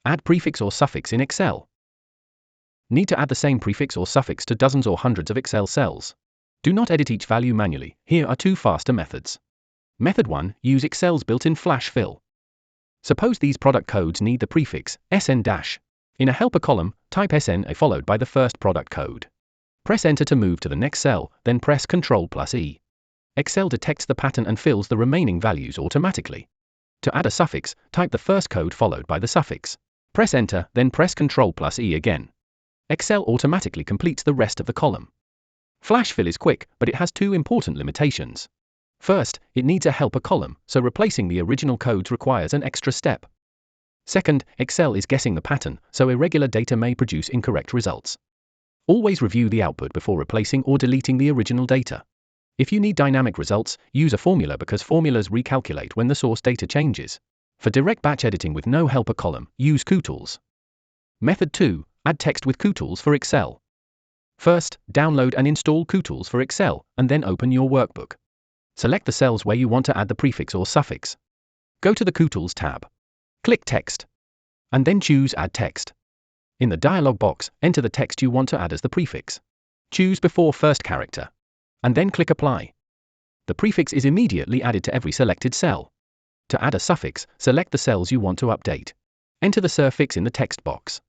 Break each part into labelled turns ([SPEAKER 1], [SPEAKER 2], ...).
[SPEAKER 1] Add prefix or suffix in Excel. Need to add the same prefix or suffix to dozens or hundreds of Excel cells? Do not edit each value manually. Here are 2 faster methods. Method 1. Use Excel's built-in flash fill. Suppose these product codes need the prefix SN-. In a helper column, type SN followed by the first product code. Press Enter to move to the next cell, then press Ctrl+E. Excel detects the pattern and fills the remaining values automatically. To add a suffix, type the first code followed by the suffix. Press Enter, then press Ctrl+E again. Excel automatically completes the rest of the column. Flash fill is quick, but it has 2 important limitations. First, it needs a helper column, so replacing the original codes requires an extra step. Second, Excel is guessing the pattern, so irregular data may produce incorrect results. Always review the output before replacing or deleting the original data. If you need dynamic results, use a formula because formulas recalculate when the source data changes. For direct batch editing with no helper column, use Kutools. Method 2. Add text with Kutools for Excel. First, download and install Kutools for Excel, and then open your workbook. Select the cells where you want to add the prefix or suffix. Go to the Kutools tab. Click Text. And then choose Add Text. In the dialog box, enter the text you want to add as the prefix. Choose before first character. And then click Apply. The prefix is immediately added to every selected cell. To add a suffix, select the cells you want to update. Enter the suffix in the text box.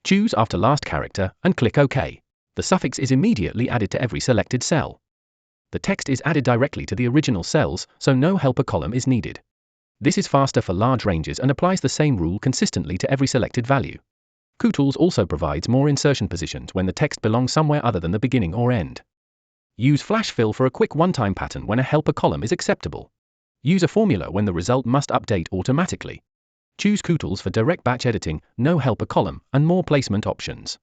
[SPEAKER 1] Choose after last character, and click OK. The suffix is immediately added to every selected cell. The text is added directly to the original cells, so no helper column is needed. This is faster for large ranges and applies the same rule consistently to every selected value. Kutools also provides more insertion positions when the text belongs somewhere other than the beginning or end. Use flash fill for a quick one-time pattern when a helper column is acceptable. Use a formula when the result must update automatically. Choose Kutools for direct batch editing, no helper column, and more placement options.